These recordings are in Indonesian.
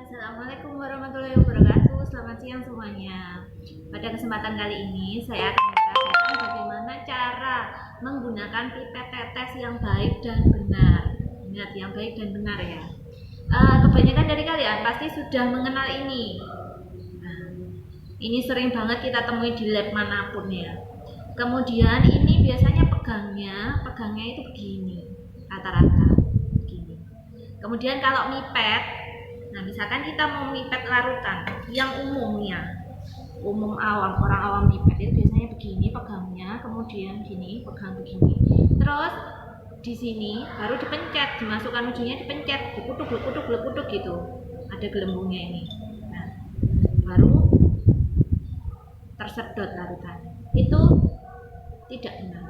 Assalamualaikum warahmatullahi wabarakatuh. Selamat siang semuanya. Pada kesempatan kali ini saya akan menjelaskan bagaimana cara menggunakan pipet tetes yang baik dan benar. Ingat, yang baik dan benar ya. Kebanyakan dari kalian pasti sudah mengenal ini. Ini sering banget kita temui di lab manapun ya. Kemudian ini biasanya pegangnya itu begini, rata-rata begini. Kemudian kalau mipet, nah misalkan kita mau mipet larutan yang umum awam, orang awam mipet itu biasanya begini pegangnya, kemudian gini pegang begini, terus di sini baru dipencet, dimasukkan ujungnya, dipencet, dikutuk gitu, ada gelembungnya ini. Nah, baru tersedot larutan. Itu tidak benar.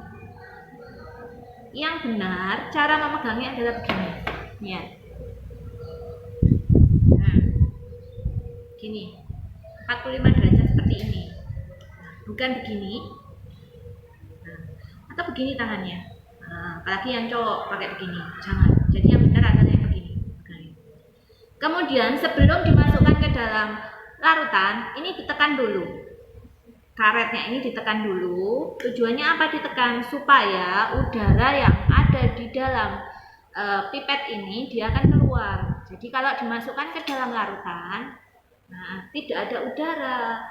Yang benar cara memegangnya adalah begini ya. Gini, 45 derajat seperti ini. Bukan begini. Atau begini tangannya. Apalagi yang cowok pakai begini, jangan. Jadi yang benar adalah yang begini. Kemudian sebelum dimasukkan ke dalam larutan, ini ditekan dulu. Karetnya ini ditekan dulu. Tujuannya apa ditekan? Supaya udara yang ada di dalam pipet ini dia akan keluar. Jadi kalau dimasukkan ke dalam larutan, nah, tidak ada udara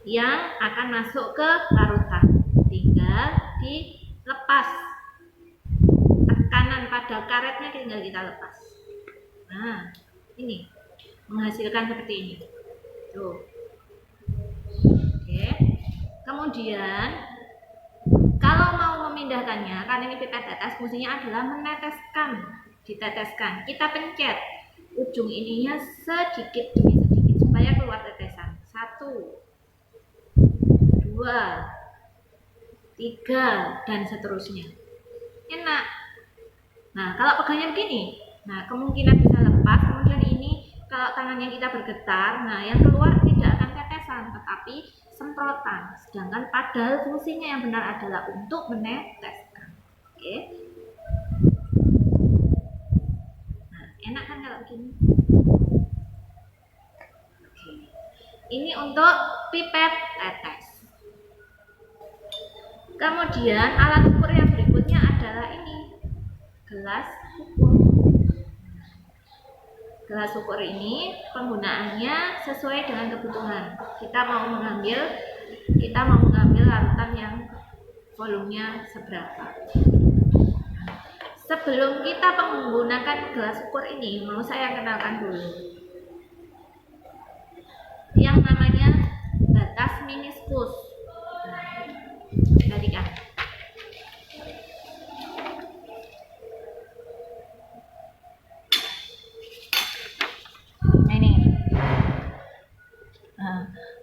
yang akan masuk ke larutan, tinggal dilepas, tekanan pada karetnya tinggal kita lepas. Nah, ini menghasilkan seperti ini. Tuh. Oke. Kemudian kalau mau memindahkannya, karena ini pipet tetes, fungsinya adalah diteteskan. Kita pencet ujung ininya sedikit demi sedikit supaya keluar tetesan. 1, 2, 3 dan seterusnya. Enak. Nah, kalau pegangnya begini, nah kemungkinan bisa lepas. Kemudian ini kalau tangannya kita bergetar, nah yang keluar tidak akan tetesan, tetapi semprotan. Sedangkan padahal fungsinya yang benar adalah untuk meneteskan. Oke. Nah, enak kan kalau begini? Oke. Ini untuk pipet tetes. Kemudian alat ukur yang berikutnya adalah ini, gelas ukur. Gelas ukur ini penggunaannya sesuai dengan kebutuhan. Kita mau mengambil larutan yang volumenya seberapa. Sebelum kita menggunakan gelas ukur ini, mau saya kenalkan dulu yang namanya batas meniskus. Perhatikan. Nah, ini.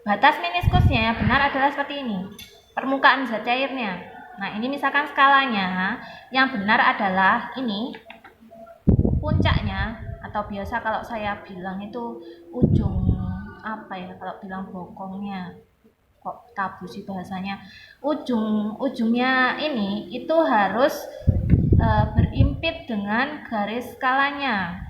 Batas meniskusnya benar adalah seperti ini. Permukaan zat cairnya. Nah, ini misalkan skalanya yang benar adalah ini puncaknya, atau biasa kalau saya bilang itu ujung apa ya, kalau bilang bokongnya, kok tabu sih bahasanya, ujungnya ini itu harus berimpit dengan garis skalanya,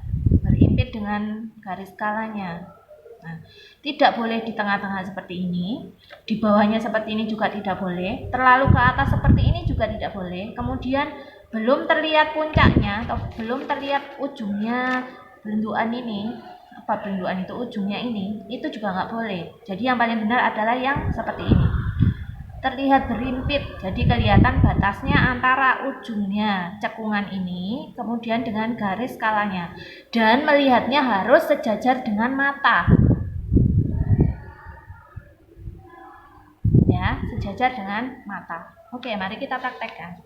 Nah, tidak boleh di tengah-tengah seperti ini, di bawahnya seperti ini juga tidak boleh, terlalu ke atas seperti ini juga tidak boleh. Kemudian belum terlihat puncaknya atau belum terlihat ujungnya, bentukan ini, ujungnya ini, itu juga nggak boleh. Jadi yang paling benar adalah yang seperti ini, terlihat berimpit, jadi kelihatan batasnya antara ujungnya cekungan ini kemudian dengan garis skalanya, dan melihatnya harus sejajar dengan mata ya, sejajar dengan mata. Oke, mari kita praktekkan.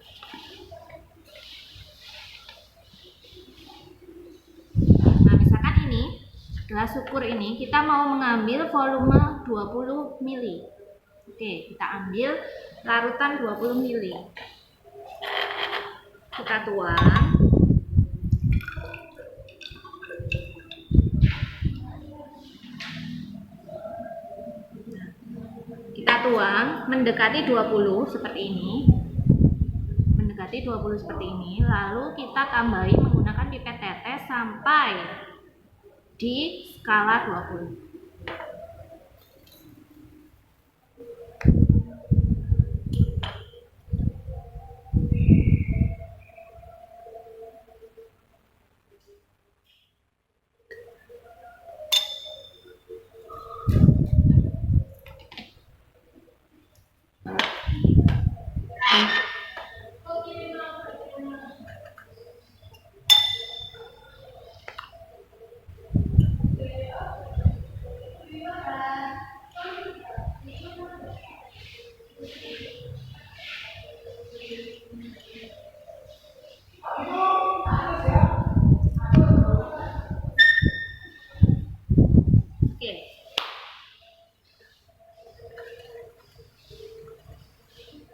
Nah, misalkan ini gelas ukur ini kita mau mengambil volume 20 ml. Oke, kita ambil larutan 20 ml. Kita tuang. Kita tuang mendekati 20 seperti ini. Lalu kita tambahi menggunakan pipet tetes sampai di skala 20.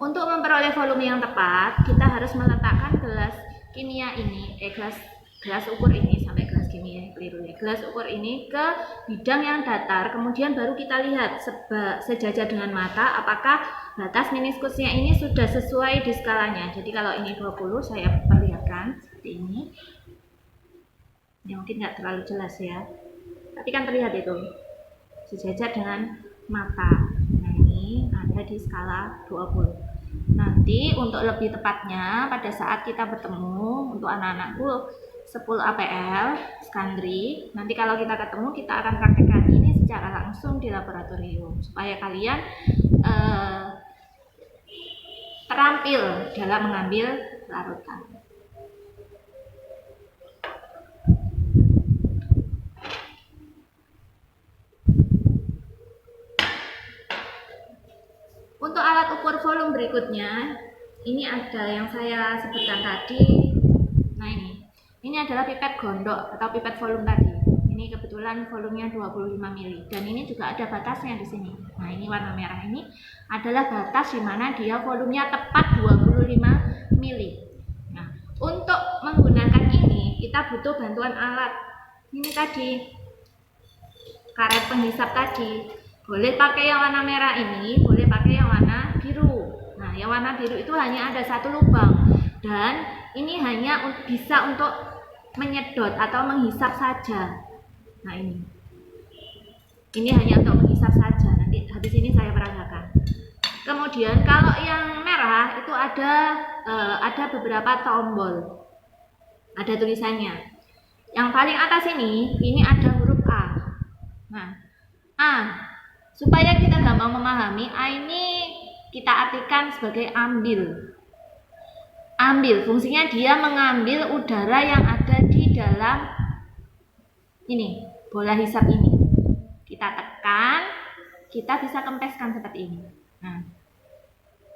Untuk memperoleh volume yang tepat, kita harus meletakkan gelas kimia ini, gelas ukur ini sampai gelas kimia keliru ya. Gelas ukur ini ke bidang yang datar, kemudian baru kita lihat sejajar dengan mata apakah batas meniskusnya ini sudah sesuai di skalanya. Jadi kalau ini 20, saya perlihatkan seperti ini. Ya mungkin nggak terlalu jelas ya, tapi kan terlihat itu sejajar dengan mata. Nah ini ada di skala 20. Nanti untuk lebih tepatnya pada saat kita bertemu untuk anak-anakku 10 APL Skandri, nanti kalau kita ketemu kita akan praktekkan ini secara langsung di laboratorium supaya kalian terampil dalam mengambil larutan. Untuk alat ukur volume berikutnya, ini ada yang saya sebutkan tadi. Nah ini adalah pipet gondok atau pipet volume tadi. Ini kebetulan volumenya 25 mili dan ini juga ada batasnya di sini. Nah ini warna merah ini adalah batas di mana dia volumenya tepat 25 mili. Nah untuk menggunakan ini kita butuh bantuan alat. Ini tadi karet penghisap tadi. Boleh pakai yang warna merah ini, boleh pakai yang warna biru. Nah, yang warna biru itu hanya ada satu lubang dan ini hanya bisa untuk menyedot atau menghisap saja. Nah, ini hanya untuk menghisap saja. Nanti habis ini saya peragakan. Kemudian kalau yang merah itu ada beberapa tombol. Ada tulisannya. Yang paling atas ini ada huruf A. Nah, A. Supaya kita gampang memahami, A ini kita artikan sebagai ambil. Ambil, fungsinya dia mengambil udara yang ada di dalam ini, bola hisap ini. Kita tekan, kita bisa kempeskan seperti ini. Nah,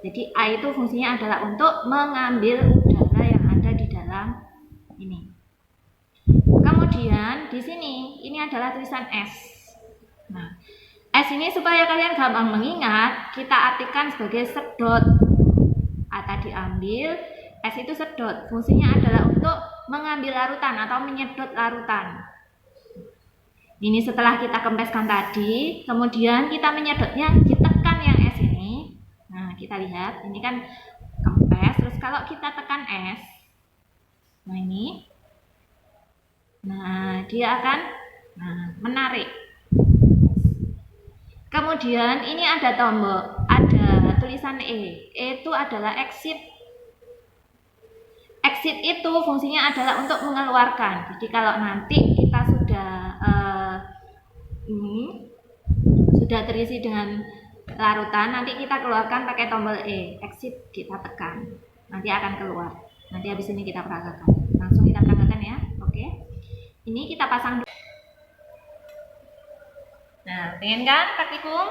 jadi A itu fungsinya adalah untuk mengambil udara yang ada di dalam ini. Kemudian di sini, ini adalah tulisan S. Nah, S ini supaya kalian gampang mengingat, kita artikan sebagai sedot. A tadi ambil, S itu sedot. Fungsinya adalah untuk mengambil larutan atau menyedot larutan. Ini setelah kita kempeskan tadi, kemudian kita menyedotnya, ditekan yang S ini. Nah, kita lihat, ini kan kempes, terus kalau kita tekan S, nah ini, nah dia akan menarik. Kemudian ini ada tombol, ada tulisan E. E itu adalah exit. Exit itu fungsinya adalah untuk mengeluarkan. Jadi kalau nanti kita sudah terisi dengan larutan, nanti kita keluarkan pakai tombol E. Exit kita tekan, nanti akan keluar. Nanti habis ini kita peragakan. Langsung kita peragakan ya. Oke. Ini kita pasang. Nah, pengen kan praktikum?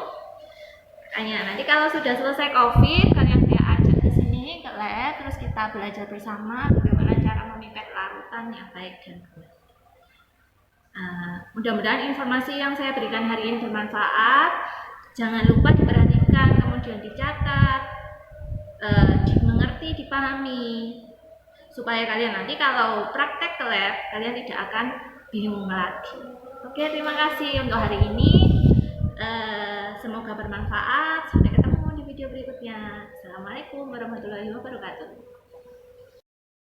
Makanya nanti kalau sudah selesai COVID, kalian saya ajak ke sini ke lab, terus kita belajar bersama bagaimana cara memipet larutan yang baik dan benar. Mudah-mudahan informasi yang saya berikan hari ini bermanfaat. Jangan lupa diperhatikan, kemudian dicatat, dimengerti, dipahami, supaya kalian nanti kalau praktek ke lab, kalian tidak akan bingung lagi. Oke, terima kasih untuk hari ini. Semoga bermanfaat. Sampai ketemu di video berikutnya. Assalamualaikum warahmatullahi wabarakatuh.